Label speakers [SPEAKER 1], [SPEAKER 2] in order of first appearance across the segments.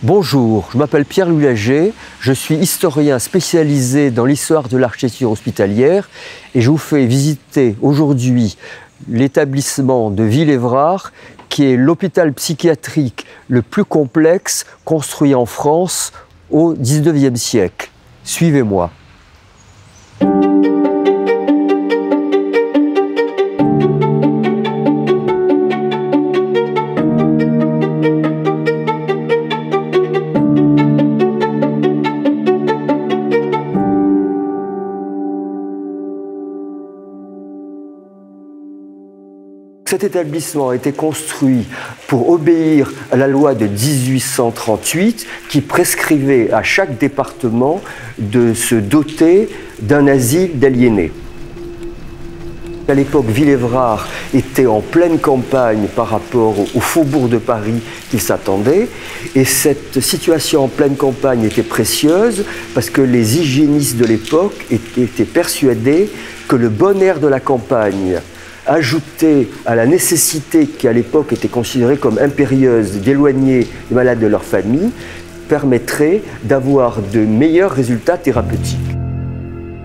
[SPEAKER 1] Bonjour, je m'appelle Pierre-Louis Laget, je suis historien spécialisé dans l'histoire de l'architecture hospitalière et je vous fais visiter aujourd'hui l'établissement de Villévrard qui est l'hôpital psychiatrique le plus complexe construit en France au XIXe siècle. Suivez-moi. Cet établissement a été construit pour obéir à la loi de 1838 qui prescrivait à chaque département de se doter d'un asile d'aliénés. À l'époque, Villévrard était en pleine campagne par rapport au faubourg de Paris qui s'attendait. Et cette situation en pleine campagne était précieuse parce que les hygiénistes de l'époque étaient persuadés que le bon air de la campagne, ajouté à la nécessité qui à l'époque était considérée comme impérieuse d'éloigner les malades de leur famille, permettrait d'avoir de meilleurs résultats thérapeutiques.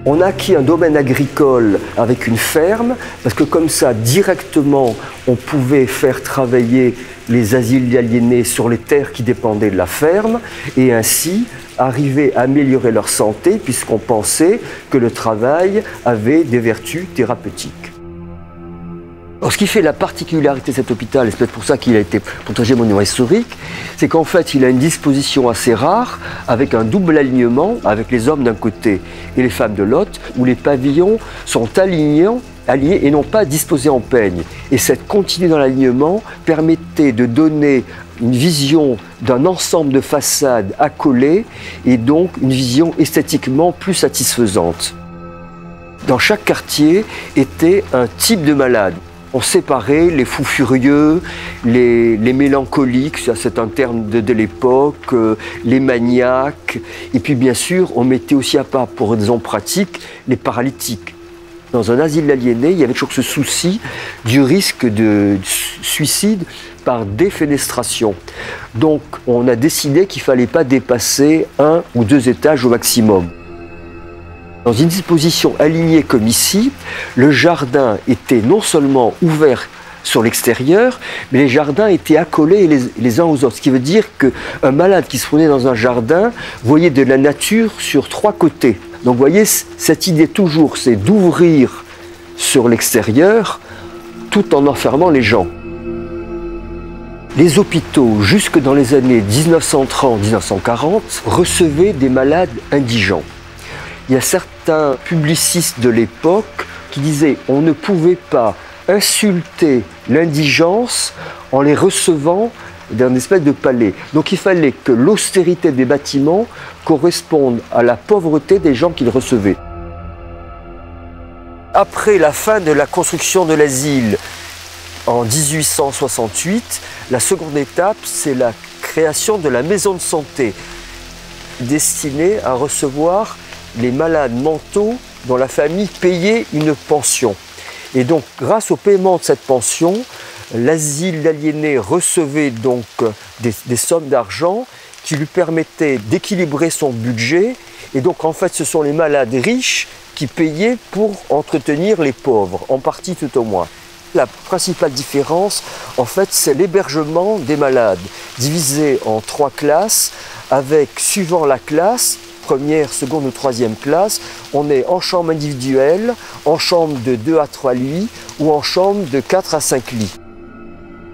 [SPEAKER 1] On a acquis un domaine agricole avec une ferme, parce que comme ça, directement, on pouvait faire travailler les asiles d'aliénés sur les terres qui dépendaient de la ferme, et ainsi arriver à améliorer leur santé, puisqu'on pensait que le travail avait des vertus thérapeutiques. Alors, ce qui fait la particularité de cet hôpital, et c'est peut-être pour ça qu'il a été protégé monument historique, c'est qu'en fait, il a une disposition assez rare, avec un double alignement, avec les hommes d'un côté et les femmes de l'autre, où les pavillons sont alignés et non pas disposés en peigne. Et cette continuité dans l'alignement permettait de donner une vision d'un ensemble de façades accolées, et donc une vision esthétiquement plus satisfaisante. Dans chaque quartier était un type de malade. On séparait les fous furieux, les mélancoliques, ça c'est un terme de l'époque, les maniaques, et puis bien sûr on mettait aussi à part pour des raisons pratiques les paralytiques. Dans un asile d'aliénés, il y avait toujours ce souci du risque de suicide par défenestration. Donc on a décidé qu'il ne fallait pas dépasser 1 ou 2 étages au maximum. Dans une disposition alignée comme ici, le jardin était non seulement ouvert sur l'extérieur, mais les jardins étaient accolés les uns aux autres. Ce qui veut dire qu'un malade qui se promenait dans un jardin voyait de la nature sur 3 côtés. Donc vous voyez, cette idée toujours, c'est d'ouvrir sur l'extérieur tout en enfermant les gens. Les hôpitaux, jusque dans les années 1930-1940, recevaient des malades indigents. Il y a certains publicistes de l'époque qui disaient on ne pouvait pas insulter l'indigence en les recevant dans une espèce de palais. Donc il fallait que l'austérité des bâtiments corresponde à la pauvreté des gens qu'ils recevaient. Après la fin de la construction de l'asile en 1868, la seconde étape, c'est la création de la maison de santé destinée à recevoir les malades mentaux dont la famille payait une pension. Et donc, grâce au paiement de cette pension, l'asile d'aliénés recevait donc des sommes d'argent qui lui permettaient d'équilibrer son budget. Et donc, en fait, ce sont les malades riches qui payaient pour entretenir les pauvres, en partie tout au moins. La principale différence, en fait, c'est l'hébergement des malades, divisé en 3 classes, avec, suivant la classe, première, seconde ou troisième classe, on est en chambre individuelle, en chambre de 2 à 3 lits ou en chambre de 4 à 5 lits.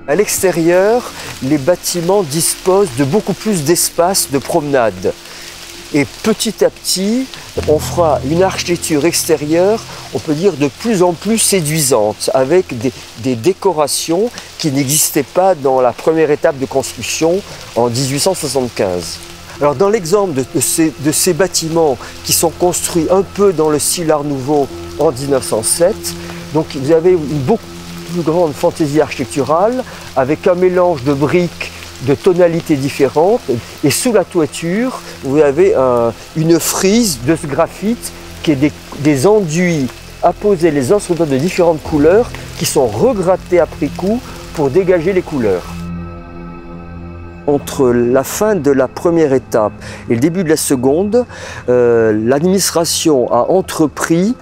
[SPEAKER 1] À l'extérieur, les bâtiments disposent de beaucoup plus d'espace de promenade. Et petit à petit, on fera une architecture extérieure, on peut dire de plus en plus séduisante, avec des décorations qui n'existaient pas dans la première étape de construction en 1875. Alors dans l'exemple de ces bâtiments qui sont construits un peu dans le style Art Nouveau en 1907, donc vous avez une beaucoup plus grande fantaisie architecturale avec un mélange de briques de tonalités différentes. Et sous la toiture, vous avez une frise de ce graphite qui est des enduits apposés les uns sur les autres de différentes couleurs qui sont regrattés après coup pour dégager les couleurs. Entre la fin de la première étape et le début de la seconde, l'administration a entrepris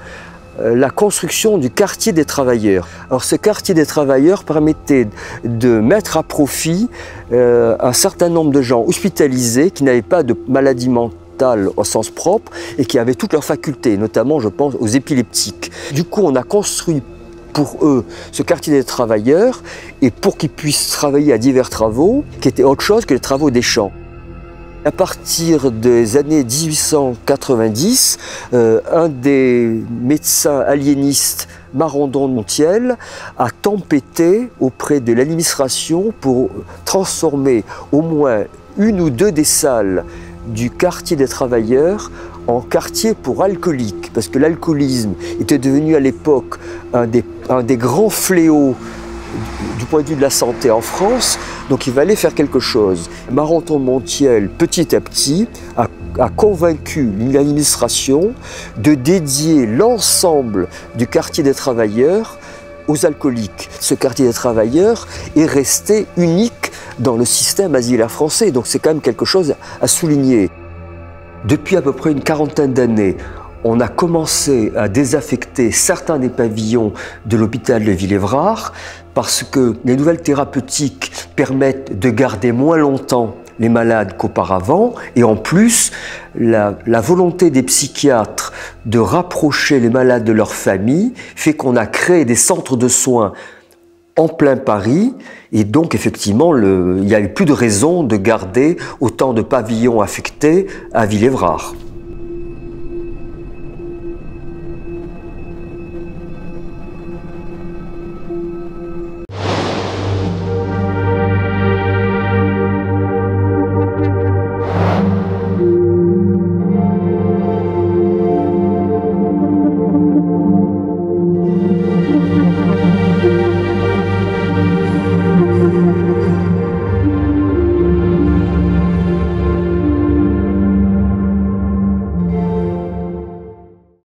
[SPEAKER 1] la construction du quartier des travailleurs. Alors ce quartier des travailleurs permettait de mettre à profit un certain nombre de gens hospitalisés qui n'avaient pas de maladie mentale au sens propre et qui avaient toutes leurs facultés, notamment je pense aux épileptiques. Du coup on a construit pour eux ce quartier des travailleurs et pour qu'ils puissent travailler à divers travaux qui étaient autre chose que les travaux des champs. À partir des années 1890, un des médecins aliénistes, Marandon de Montiel, a tempêté auprès de l'administration pour transformer au moins une ou deux des salles du quartier des travailleurs en quartier pour alcooliques, parce que l'alcoolisme était devenu à l'époque un des grands fléaux du point de vue de la santé en France, donc il fallait faire quelque chose. Marandon de Montiel, petit à petit, a convaincu l'administration de dédier l'ensemble du quartier des travailleurs aux alcooliques. Ce quartier des travailleurs est resté unique dans le système asilaire français, donc c'est quand même quelque chose à souligner. Depuis à peu près une quarantaine d'années, on a commencé à désaffecter certains des pavillons de l'hôpital de Villévrard parce que les nouvelles thérapeutiques permettent de garder moins longtemps les malades qu'auparavant et en plus, la volonté des psychiatres de rapprocher les malades de leur famille fait qu'on a créé des centres de soins en plein Paris et donc effectivement il n'y avait plus de raison de garder autant de pavillons affectés à Villévrard.